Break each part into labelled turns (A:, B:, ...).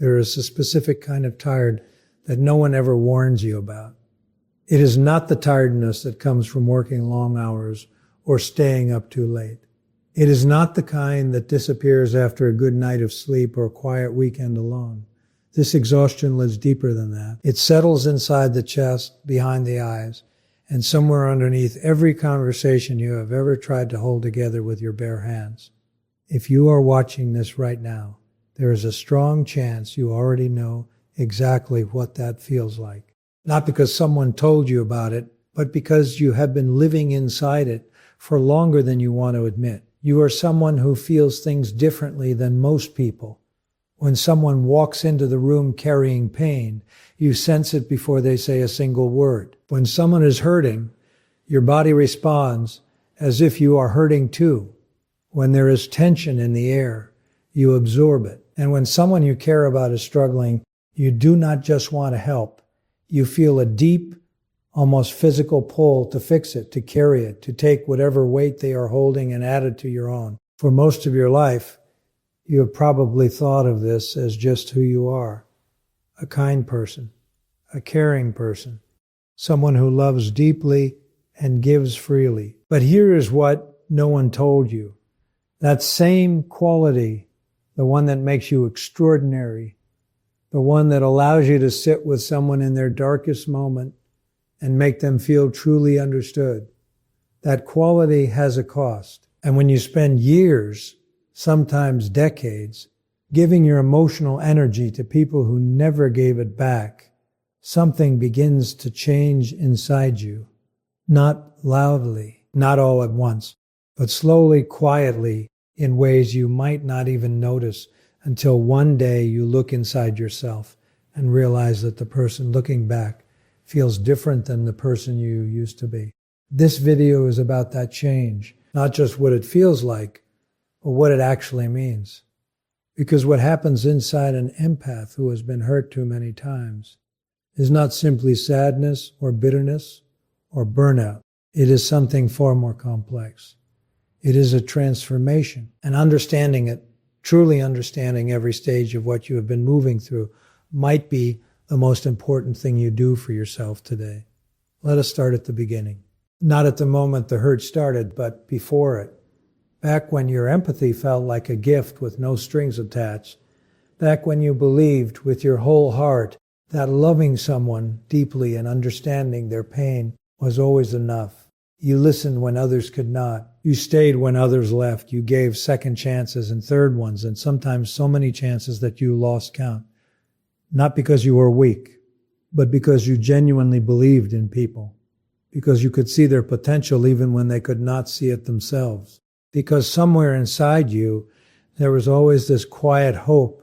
A: There is a specific kind of tired that no one ever warns you about. It is not the tiredness that comes from working long hours or staying up too late. It is not the kind that disappears after a good night of sleep or a quiet weekend alone. This exhaustion lives deeper than that. It settles inside the chest, behind the eyes, and somewhere underneath every conversation you have ever tried to hold together with your bare hands. If you are watching this right now, there is a strong chance you already know exactly what that feels like. Not because someone told you about it, but because you have been living inside it for longer than you want to admit. You are someone who feels things differently than most people. When someone walks into the room carrying pain, you sense it before they say a single word. When someone is hurting, your body responds as if you are hurting too. When there is tension in the air, you absorb it. And when someone you care about is struggling, you do not just want to help. You feel a deep, almost physical pull to fix it, to carry it, to take whatever weight they are holding and add it to your own. For most of your life, you have probably thought of this as just who you are. A kind person, a caring person, someone who loves deeply and gives freely. But here is what no one told you. That same quality, the one that makes you extraordinary, the one that allows you to sit with someone in their darkest moment and make them feel truly understood, that quality has a cost. And when you spend years, sometimes decades, giving your emotional energy to people who never gave it back, something begins to change inside you. Not loudly, not all at once, but slowly, quietly, in ways you might not even notice until one day you look inside yourself and realize that the person looking back feels different than the person you used to be. This video is about that change, not just what it feels like, but what it actually means. Because what happens inside an empath who has been hurt too many times is not simply sadness or bitterness or burnout. It is something far more complex. It is a transformation, and understanding it, truly understanding every stage of what you have been moving through, might be the most important thing you do for yourself today. Let us start at the beginning. Not at the moment the hurt started, but before it. Back when your empathy felt like a gift with no strings attached. Back when you believed with your whole heart that loving someone deeply and understanding their pain was always enough. You listened when others could not. You stayed when others left. You gave second chances and third ones, and sometimes so many chances that you lost count. Not because you were weak, but because you genuinely believed in people. Because you could see their potential even when they could not see it themselves. Because somewhere inside you, there was always this quiet hope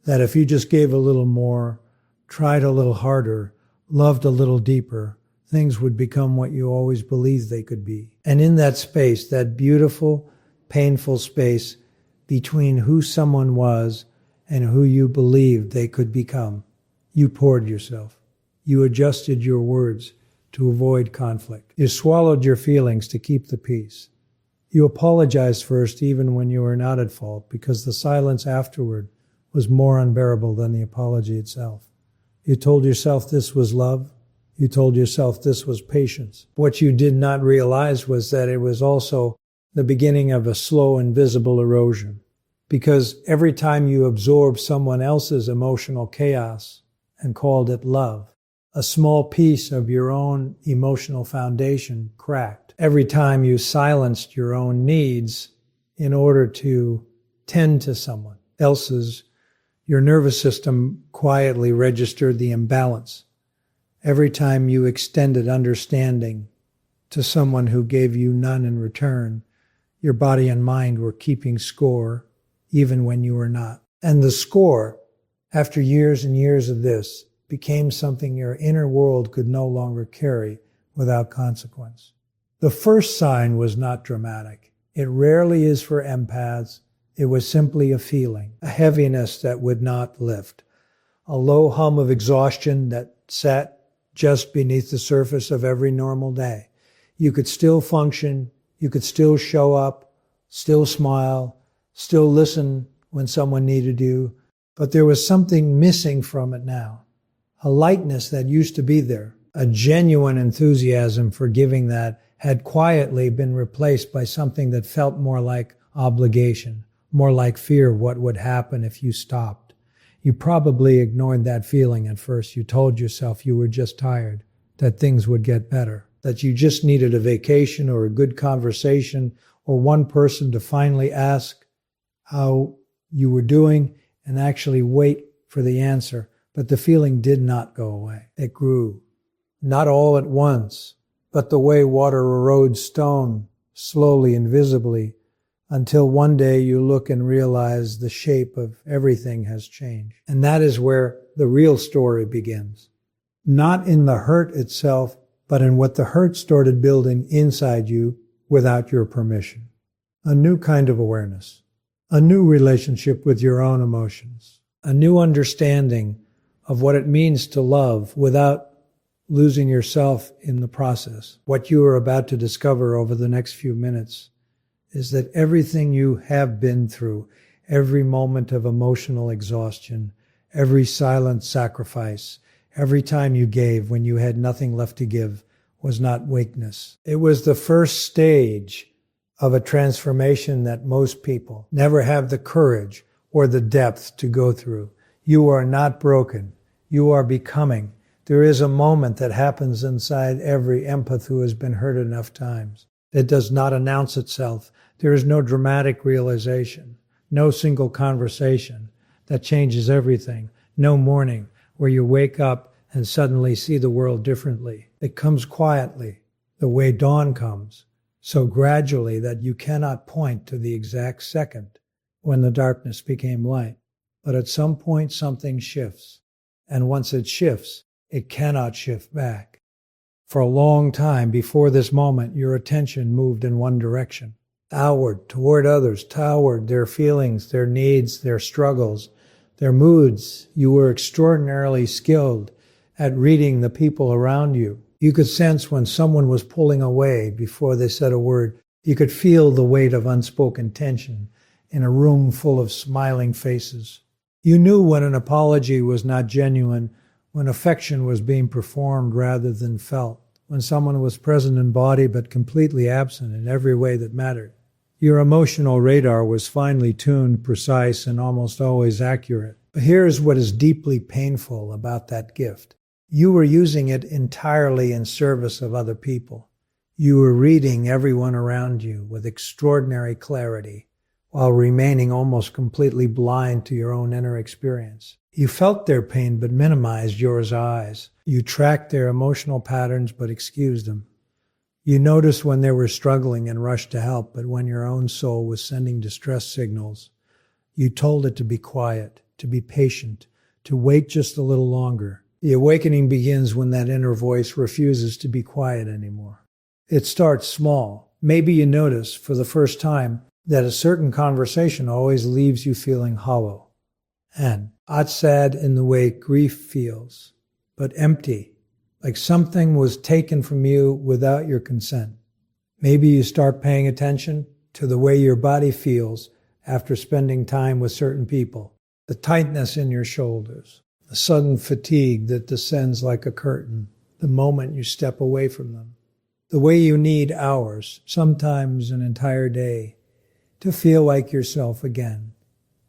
A: that if you just gave a little more, tried a little harder, loved a little deeper, things would become what you always believed they could be. And in that space, that beautiful, painful space between who someone was and who you believed they could become, you poured yourself. You adjusted your words to avoid conflict. You swallowed your feelings to keep the peace. You apologized first even when you were not at fault, because the silence afterward was more unbearable than the apology itself. You told yourself this was love. You told yourself this was patience. What you did not realize was that it was also the beginning of a slow, invisible erosion. Because every time you absorbed someone else's emotional chaos and called it love, a small piece of your own emotional foundation cracked. Every time you silenced your own needs in order to tend to someone else's, your nervous system quietly registered the imbalance. Every time you extended understanding to someone who gave you none in return, your body and mind were keeping score even when you were not. And the score, after years and years of this, became something your inner world could no longer carry without consequence. The first sign was not dramatic. It rarely is for empaths. It was simply a feeling, a heaviness that would not lift, a low hum of exhaustion that sat just beneath the surface of every normal day. You could still function, you could still show up, still smile, still listen when someone needed you, But there was something missing from it now. A lightness that used to be there. A genuine enthusiasm for giving that had quietly been replaced by something that felt more like obligation, more like fear of what would happen if you stopped. You probably ignored that feeling at first. You told yourself you were just tired, that things would get better, that you just needed a vacation or a good conversation or one person to finally ask how you were doing and actually wait for the answer. But the feeling did not go away. It grew. Not all at once, but the way water erodes stone, slowly and visibly, until one day you look and realize the shape of everything has changed. And that is where the real story begins. Not in the hurt itself, but in what the hurt started building inside you without your permission. A new kind of awareness, a new relationship with your own emotions, a new understanding of what it means to love without losing yourself in the process. What you are about to discover over the next few minutes is that everything you have been through, every moment of emotional exhaustion, every silent sacrifice, every time you gave when you had nothing left to give, was not weakness. It was the first stage of a transformation that most people never have the courage or the depth to go through. You are not broken. You are becoming. There is a moment that happens inside every empath who has been hurt enough times. It does not announce itself. There is no dramatic realization, no single conversation that changes everything, no morning where you wake up and suddenly see the world differently. It comes quietly, the way dawn comes, so gradually that you cannot point to the exact second when the darkness became light. But at some point something shifts, and once it shifts, it cannot shift back. For a long time before this moment, your attention moved in one direction, outward, toward others, toward their feelings, their needs, their struggles, their moods. You were extraordinarily skilled at reading the people around you. You could sense when someone was pulling away before they said a word. You could feel the weight of unspoken tension in a room full of smiling faces. You knew when an apology was not genuine, when affection was being performed rather than felt, when someone was present in body but completely absent in every way that mattered. Your emotional radar was finely tuned, precise, and almost always accurate. But here's what is deeply painful about that gift. You were using it entirely in service of other people. You were reading everyone around you with extraordinary clarity, while remaining almost completely blind to your own inner experience. You felt their pain but minimized yours eyes. You tracked their emotional patterns but excused them. You noticed when they were struggling and rushed to help, but when your own soul was sending distress signals, you told it to be quiet, to be patient, to wait just a little longer. The awakening begins when that inner voice refuses to be quiet anymore. It starts small. Maybe you notice for the first time that a certain conversation always leaves you feeling hollow and not sad in the way grief feels, but empty, like something was taken from you without your consent. Maybe you start paying attention to the way your body feels after spending time with certain people, the tightness in your shoulders, the sudden fatigue that descends like a curtain the moment you step away from them, the way you need hours, sometimes an entire day, to feel like yourself again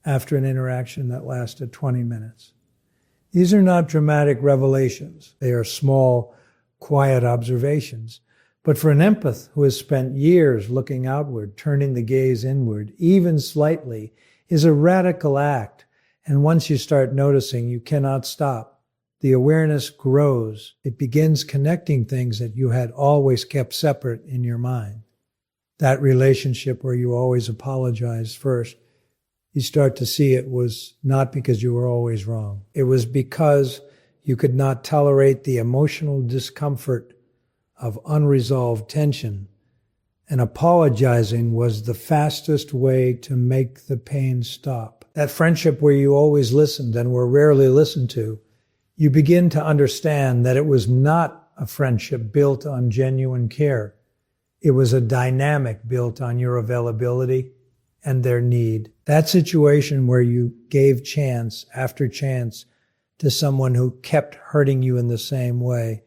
A: after an interaction that lasted 20 minutes. These are not dramatic revelations. They are small, quiet observations. But for an empath who has spent years looking outward, turning the gaze inward, even slightly, is a radical act. And once you start noticing, you cannot stop. The awareness grows. It begins connecting things that you had always kept separate in your mind. That relationship where you always apologized first, you start to see it was not because you were always wrong. It was because you could not tolerate the emotional discomfort of unresolved tension. And apologizing was the fastest way to make the pain stop. That friendship where you always listened and were rarely listened to, you begin to understand that it was not a friendship built on genuine care. It was a dynamic built on your availability and their need. That situation where you gave chance after chance to someone who kept hurting you in the same way,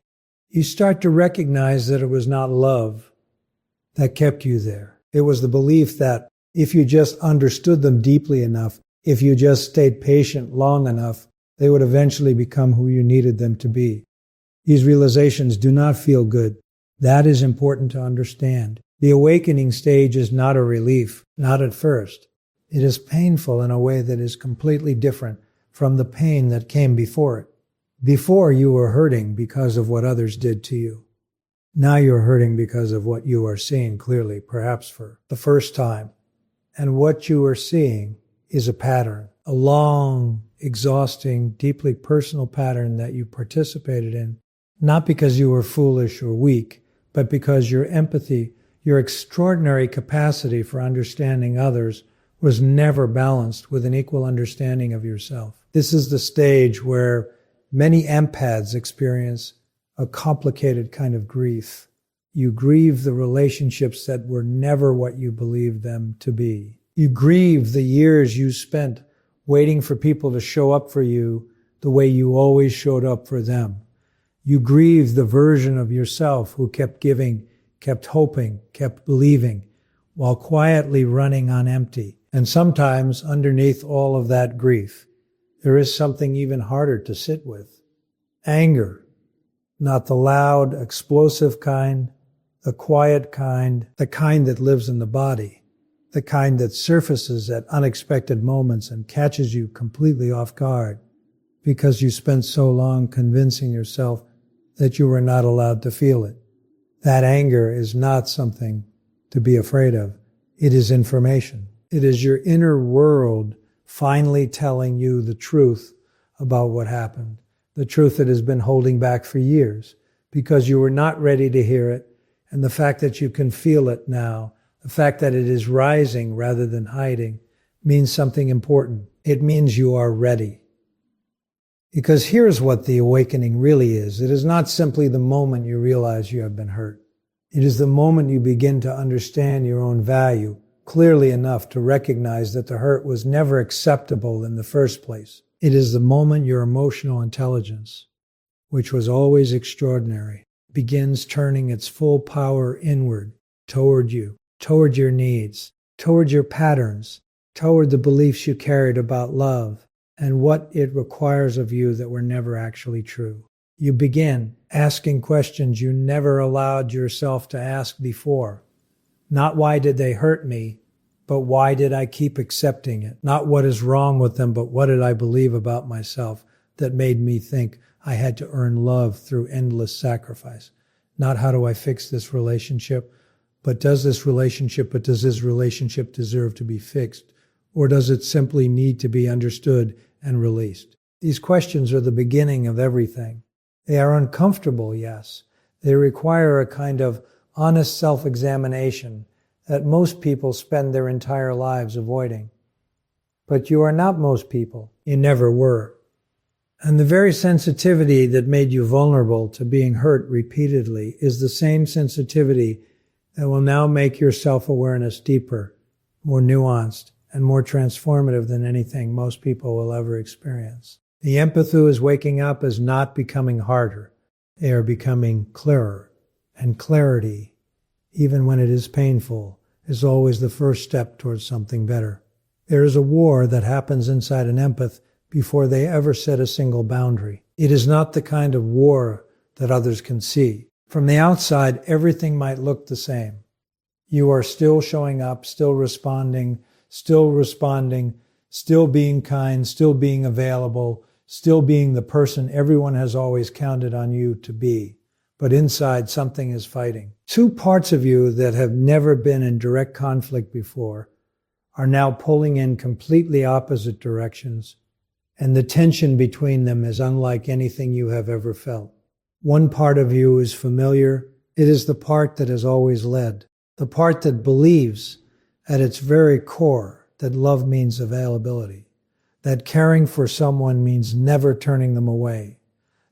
A: you start to recognize that it was not love that kept you there. It was the belief that if you just understood them deeply enough, if you just stayed patient long enough, they would eventually become who you needed them to be. These realizations do not feel good. That is important to understand. The awakening stage is not a relief, not at first. It is painful in a way that is completely different from the pain that came before it. Before, you were hurting because of what others did to you. Now you're hurting because of what you are seeing clearly, perhaps for the first time. And what you are seeing is a pattern, a long, exhausting, deeply personal pattern that you participated in, not because you were foolish or weak, but because your empathy, your extraordinary capacity for understanding others, was never balanced with an equal understanding of yourself. This is the stage where many empaths experience a complicated kind of grief. You grieve the relationships that were never what you believed them to be. You grieve the years you spent waiting for people to show up for you the way you always showed up for them. You grieve the version of yourself who kept giving, kept hoping, kept believing, while quietly running on empty. And sometimes, underneath all of that grief, there is something even harder to sit with. Anger, not the loud, explosive kind, the quiet kind, the kind that lives in the body, the kind that surfaces at unexpected moments and catches you completely off guard because you spent so long convincing yourself that you were not allowed to feel it. That anger is not something to be afraid of. It is information. It is your inner world finally telling you the truth about what happened, the truth that has been holding back for years because you were not ready to hear it. And the fact that you can feel it now, the fact that it is rising rather than hiding, means something important. It means you are ready. Because here's what the awakening really is. It is not simply the moment you realize you have been hurt. It is the moment you begin to understand your own value clearly enough to recognize that the hurt was never acceptable in the first place. It is the moment your emotional intelligence, which was always extraordinary, begins turning its full power inward toward you, toward your needs, toward your patterns, toward the beliefs you carried about love and what it requires of you that were never actually true. You begin asking questions you never allowed yourself to ask before. Not why did they hurt me, but why did I keep accepting it? Not what is wrong with them, but what did I believe about myself that made me think I had to earn love through endless sacrifice? Not how do I fix this relationship, but does this relationship deserve to be fixed? Or does it simply need to be understood and released? These questions are the beginning of everything. They are uncomfortable, yes. They require a kind of honest self-examination that most people spend their entire lives avoiding. But you are not most people. You never were. And the very sensitivity that made you vulnerable to being hurt repeatedly is the same sensitivity that will now make your self-awareness deeper, more nuanced, and more transformative than anything most people will ever experience. The empath who is waking up is not becoming harder. They are becoming clearer. And clarity, even when it is painful, is always the first step towards something better. There is a war that happens inside an empath before they ever set a single boundary. It is not the kind of war that others can see. From the outside, everything might look the same. You are still showing up, still responding, still being kind, still being available, still being the person everyone has always counted on you to be. But inside, something is fighting. Two parts of you that have never been in direct conflict before are now pulling in completely opposite directions, and the tension between them is unlike anything you have ever felt. One part of you is familiar. It is the part that has always led, the part that believes at its very core that love means availability, that caring for someone means never turning them away,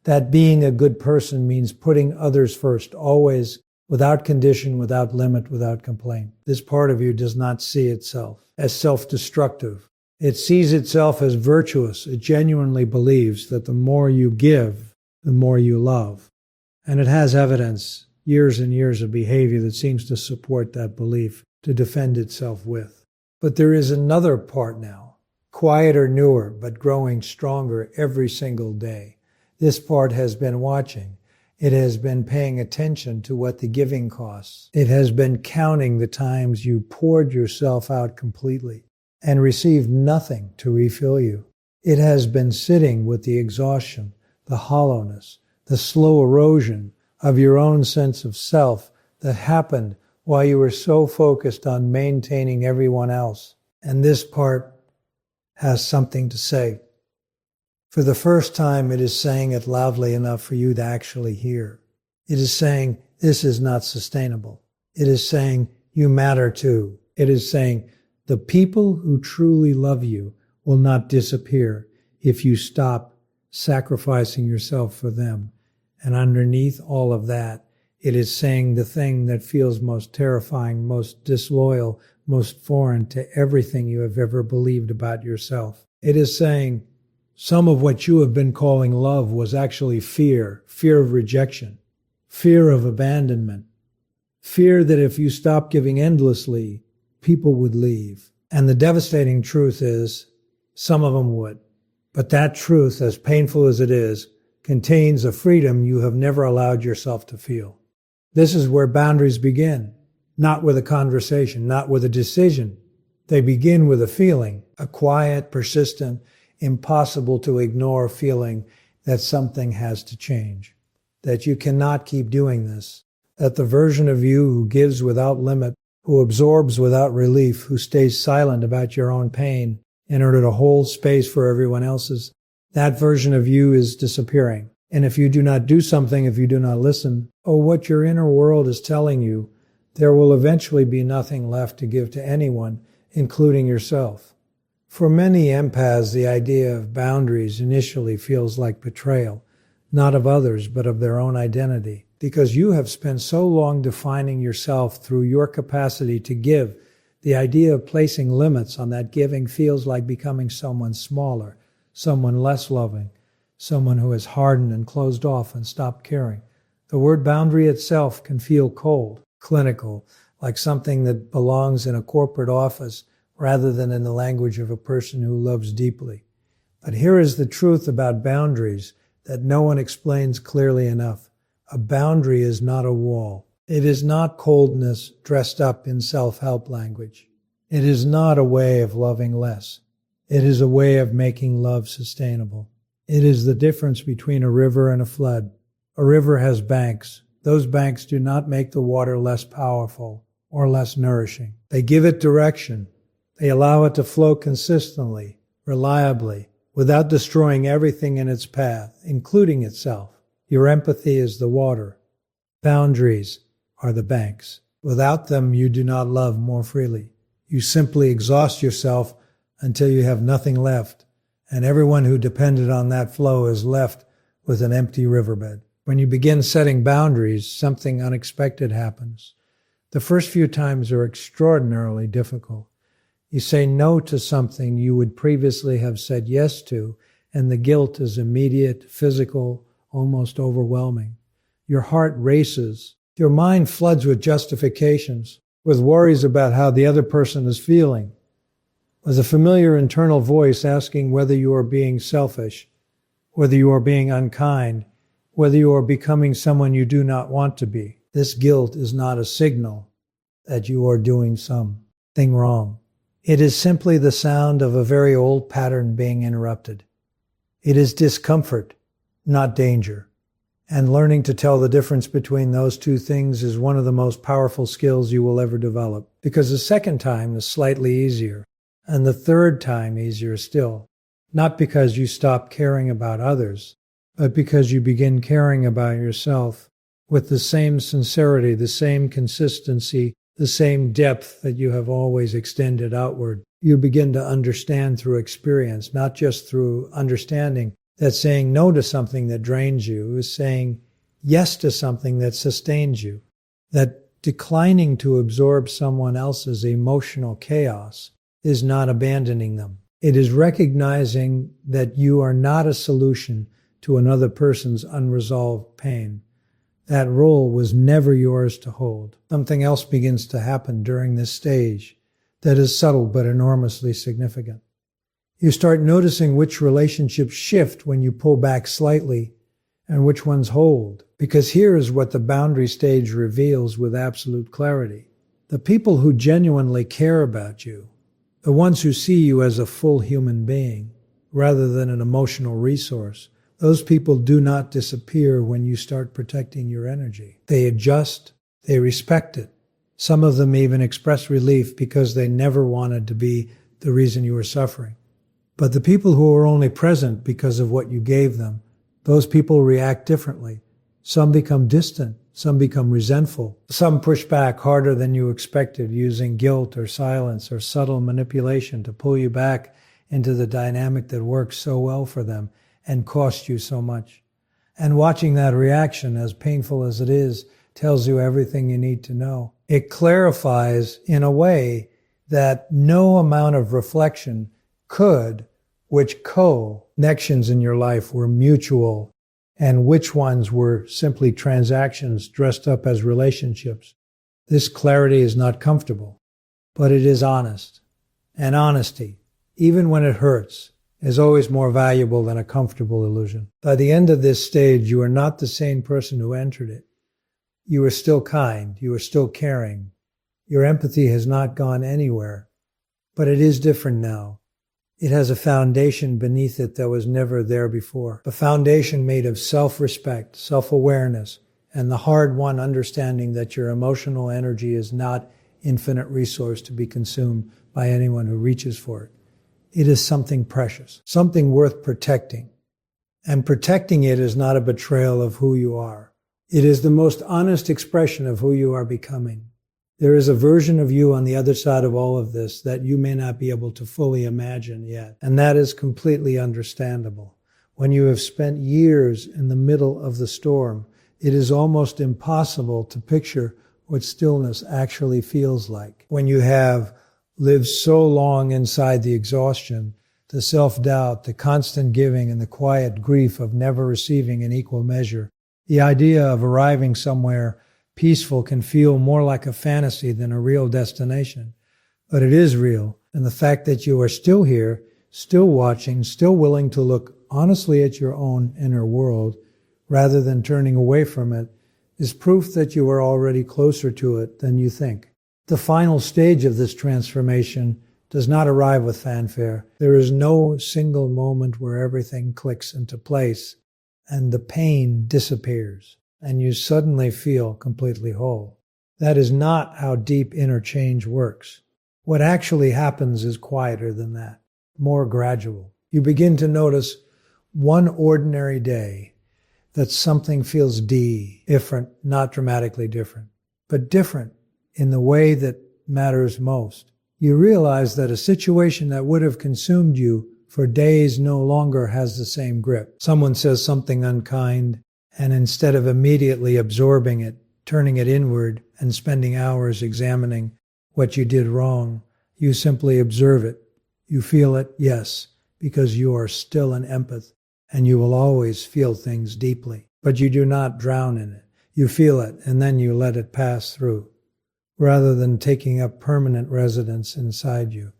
A: that being a good person means putting others first, always, without condition, without limit, without complaint. This part of you does not see itself as self-destructive. It sees itself as virtuous. It genuinely believes that the more you give, the more you love. And it has evidence, years and years of behavior that seems to support that belief, to defend itself with. But there is another part now, quieter, newer, but growing stronger every single day. This part has been watching. It has been paying attention to what the giving costs. It has been counting the times you poured yourself out completely and received nothing to refill you. It has been sitting with the exhaustion, the hollowness, the slow erosion of your own sense of self that happened while you were so focused on maintaining everyone else. And this part has something to say. For the first time, it is saying it loudly enough for you to actually hear. It is saying, this is not sustainable. It is saying, you matter too. It is saying, the people who truly love you will not disappear if you stop sacrificing yourself for them. And underneath all of that, it is saying the thing that feels most terrifying, most disloyal, most foreign to everything you have ever believed about yourself. It is saying, some of what you have been calling love was actually fear of rejection, fear of abandonment, fear that if you stopped giving endlessly, people would leave. And the devastating truth is, some of them would. But that truth, as painful as it is, contains a freedom you have never allowed yourself to feel. This is where boundaries begin, not with a conversation, not with a decision. They begin with a feeling, a quiet, persistent, impossible to ignore feeling that something has to change, that you cannot keep doing this, that the version of you who gives without limit, who absorbs without relief, who stays silent about your own pain in order to hold space for everyone else's, that version of you is disappearing. And if you do not do something, if you do not listen, what your inner world is telling you, there will eventually be nothing left to give to anyone, including yourself. For many empaths, the idea of boundaries initially feels like betrayal, not of others, but of their own identity. Because you have spent so long defining yourself through your capacity to give, the idea of placing limits on that giving feels like becoming someone smaller, someone less loving, someone who has hardened and closed off and stopped caring. The word boundary itself can feel cold, clinical, like something that belongs in a corporate office rather than in the language of a person who loves deeply. But here is the truth about boundaries that no one explains clearly enough. A boundary is not a wall. It is not coldness dressed up in self-help language. It is not a way of loving less. It is a way of making love sustainable. It is the difference between a river and a flood. A river has banks. Those banks do not make the water less powerful or less nourishing. They give it direction. They allow it to flow consistently, reliably, without destroying everything in its path, including itself. Your empathy is the water. Boundaries are the banks. Without them, you do not love more freely. You simply exhaust yourself until you have nothing left, and everyone who depended on that flow is left with an empty riverbed. When you begin setting boundaries, something unexpected happens. The first few times are extraordinarily difficult. You say no to something you would previously have said yes to, and the guilt is immediate, physical, almost overwhelming. Your heart races. Your mind floods with justifications, with worries about how the other person is feeling, with a familiar internal voice asking whether you are being selfish, whether you are being unkind, whether you are becoming someone you do not want to be. This guilt is not a signal that you are doing something wrong. It is simply the sound of a very old pattern being interrupted. It is discomfort, not danger. And learning to tell the difference between those two things is one of the most powerful skills you will ever develop. Because the second time is slightly easier, and the third time easier still. Not because you stop caring about others, but because you begin caring about yourself with the same sincerity, the same consistency, the same depth that you have always extended outward. You begin to understand through experience, not just through understanding, that saying no to something that drains you is saying yes to something that sustains you. that declining to absorb someone else's emotional chaos is not abandoning them. It is recognizing that you are not a solution to another person's unresolved pain. That role was never yours to hold. Something else begins to happen during this stage that is subtle but enormously significant. You start noticing which relationships shift when you pull back slightly and which ones hold, because here is what the boundary stage reveals with absolute clarity. The people who genuinely care about you, the ones who see you as a full human being rather than an emotional resource, those people do not disappear when you start protecting your energy. They adjust, they respect it. Some of them even express relief because they never wanted to be the reason you were suffering. But the people who are only present because of what you gave them, those people react differently. Some become distant, some become resentful, some push back harder than you expected, using guilt or silence or subtle manipulation to pull you back into the dynamic that works so well for them and cost you so much. And watching that reaction, as painful as it is, tells you everything you need to know. It clarifies in a way that no amount of reflection could, which connections in your life were mutual and which ones were simply transactions dressed up as relationships. This clarity is not comfortable, but it is honest. And honesty, even when it hurts, is always more valuable than a comfortable illusion. By the end of this stage, you are not the same person who entered it. You are still kind. You are still caring. Your empathy has not gone anywhere, but it is different now. It has a foundation beneath it that was never there before. A foundation made of self-respect, self-awareness, and the hard-won understanding that your emotional energy is not infinite resource to be consumed by anyone who reaches for it. It is something precious, something worth protecting. And protecting it is not a betrayal of who you are. It is the most honest expression of who you are becoming. There is a version of you on the other side of all of this that you may not be able to fully imagine yet. And that is completely understandable. When you have spent years in the middle of the storm, it is almost impossible to picture what stillness actually feels like. When you have lived so long inside the exhaustion, the self-doubt, the constant giving, and the quiet grief of never receiving in equal measure, the idea of arriving somewhere peaceful can feel more like a fantasy than a real destination. But it is real, and the fact that you are still here, still watching, still willing to look honestly at your own inner world, rather than turning away from it, is proof that you are already closer to it than you think. The final stage of this transformation does not arrive with fanfare. There is no single moment where everything clicks into place and the pain disappears and you suddenly feel completely whole. That is not how deep inner change works. What actually happens is quieter than that, more gradual. You begin to notice one ordinary day that something feels different, not dramatically different, but different in the way that matters most. You realize that a situation that would have consumed you for days no longer has the same grip. Someone says something unkind, and instead of immediately absorbing it, turning it inward, and spending hours examining what you did wrong, you simply observe it. You feel it, yes, because you are still an empath, and you will always feel things deeply. But you do not drown in it. You feel it, and then you let it pass through, rather than taking up permanent residence inside you.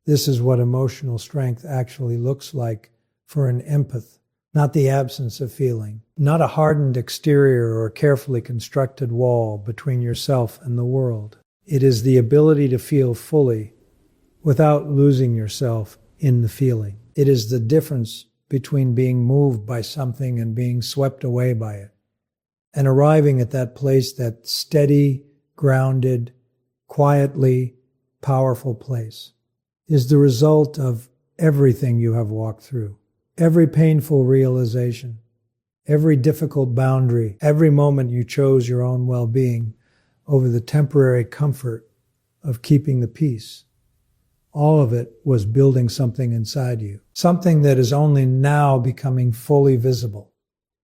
A: This is what emotional strength actually looks like for an empath. Not the absence of feeling, not a hardened exterior or carefully constructed wall between yourself and the world. It is the ability to feel fully without losing yourself in the feeling. It is the difference between being moved by something and being swept away by it. And arriving at that place, that steady, grounded, quietly powerful place, is the result of everything you have walked through. Every painful realization, every difficult boundary, every moment you chose your own well-being over the temporary comfort of keeping the peace. All of it was building something inside you, something that is only now becoming fully visible.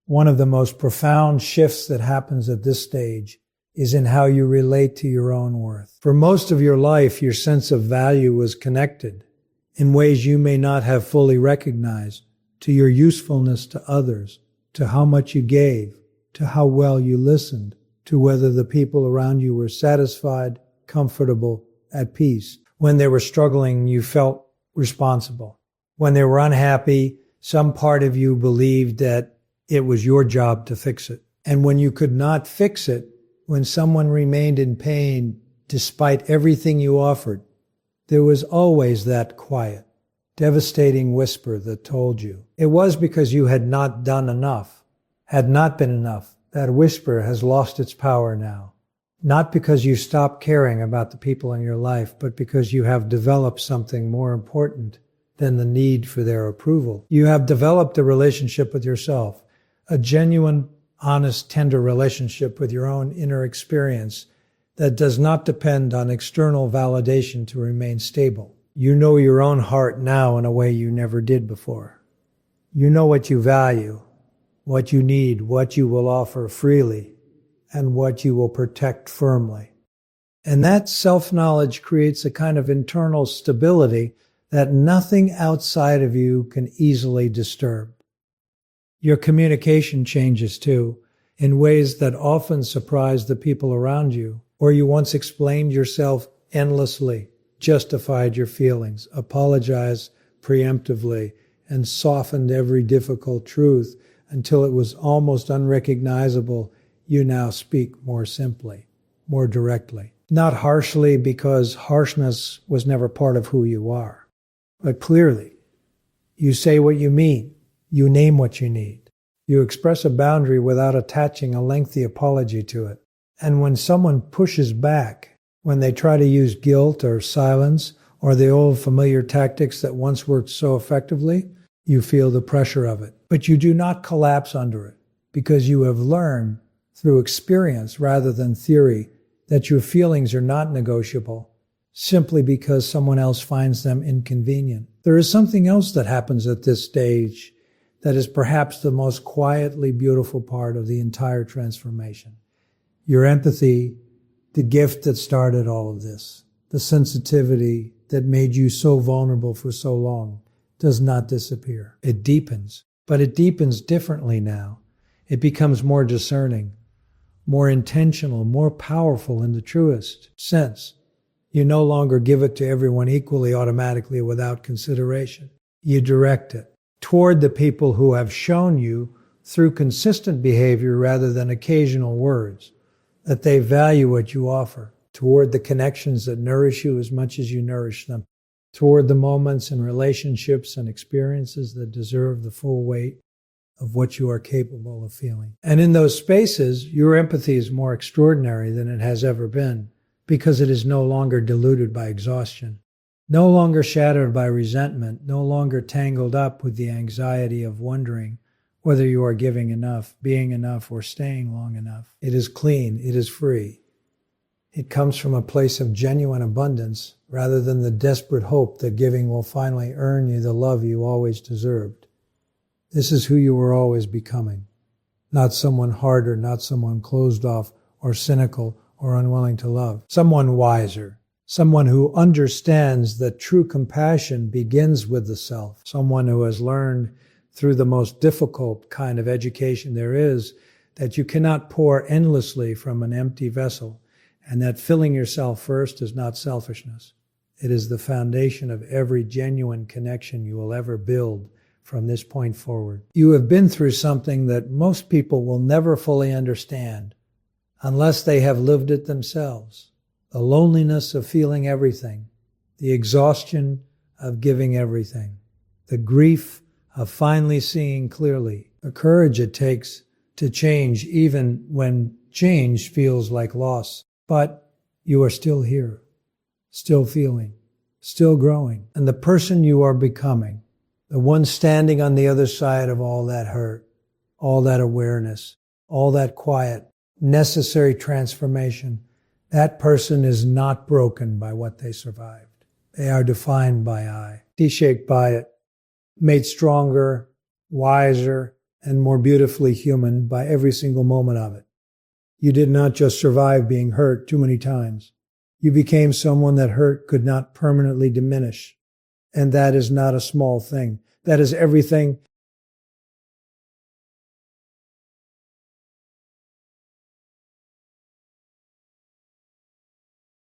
A: One of the most profound shifts that happens at this stage is in how you relate to your own worth. For most of your life, your sense of value was connected, in ways you may not have fully recognized, to your usefulness to others, to how much you gave, to how well you listened, to whether the people around you were satisfied, comfortable, at peace. When they were struggling, you felt responsible. When they were unhappy, some part of you believed that it was your job to fix it. And when you could not fix it, when someone remained in pain despite everything you offered, there was always that quiet, devastating whisper that told you it was because you had not done enough, had not been enough. That whisper has lost its power now. Not because you stopped caring about the people in your life, but because you have developed something more important than the need for their approval. You have developed a relationship with yourself, a genuine, honest, tender relationship with your own inner experience that does not depend on external validation to remain stable. You know your own heart now in a way you never did before. You know what you value, what you need, what you will offer freely, and what you will protect firmly. And that self-knowledge creates a kind of internal stability that nothing outside of you can easily disturb. Your communication changes too, in ways that often surprise the people around you. Or you once explained yourself endlessly, justified your feelings, apologized preemptively, and softened every difficult truth until it was almost unrecognizable. You now speak more simply, more directly. Not harshly, because harshness was never part of who you are, but clearly. You say what you mean. You name what you need. You express a boundary without attaching a lengthy apology to it. And when someone pushes back, when they try to use guilt or silence or the old familiar tactics that once worked so effectively, you feel the pressure of it. But you do not collapse under it, because you have learned through experience rather than theory that your feelings are not negotiable simply because someone else finds them inconvenient. There is something else that happens at this stage that is perhaps the most quietly beautiful part of the entire transformation. Your empathy, the gift that started all of this, the sensitivity that made you so vulnerable for so long, does not disappear. It deepens, but it deepens differently now. It becomes more discerning, more intentional, more powerful in the truest sense. You no longer give it to everyone equally, automatically, without consideration. You direct it toward the people who have shown you, through consistent behavior rather than occasional words, that they value what you offer, toward the connections that nourish you as much as you nourish them, toward the moments and relationships and experiences that deserve the full weight of what you are capable of feeling. And in those spaces, your empathy is more extraordinary than it has ever been, because it is no longer diluted by exhaustion, no longer shattered by resentment, no longer tangled up with the anxiety of wondering whether you are giving enough, being enough, or staying long enough. It is clean, it is free. It comes from a place of genuine abundance rather than the desperate hope that giving will finally earn you the love you always deserved. This is who you were always becoming. Not someone harder, not someone closed off or cynical or unwilling to love. Someone wiser. Someone who understands that true compassion begins with the self. Someone who has learned through the most difficult kind of education there is that you cannot pour endlessly from an empty vessel, and that filling yourself first is not selfishness. It is the foundation of every genuine connection you will ever build from this point forward. You have been through something that most people will never fully understand unless they have lived it themselves. The loneliness of feeling everything, the exhaustion of giving everything, the grief of finally seeing clearly, the courage it takes to change even when change feels like loss. But you are still here, still feeling, still growing. And the person you are becoming, the one standing on the other side of all that hurt, all that awareness, all that quiet, necessary transformation, that person is not broken by what they survived. They are defined by I, shaped by it, made stronger, wiser, and more beautifully human by every single moment of it. You did not just survive being hurt too many times. You became someone that hurt could not permanently diminish. And that is not a small thing. That is everything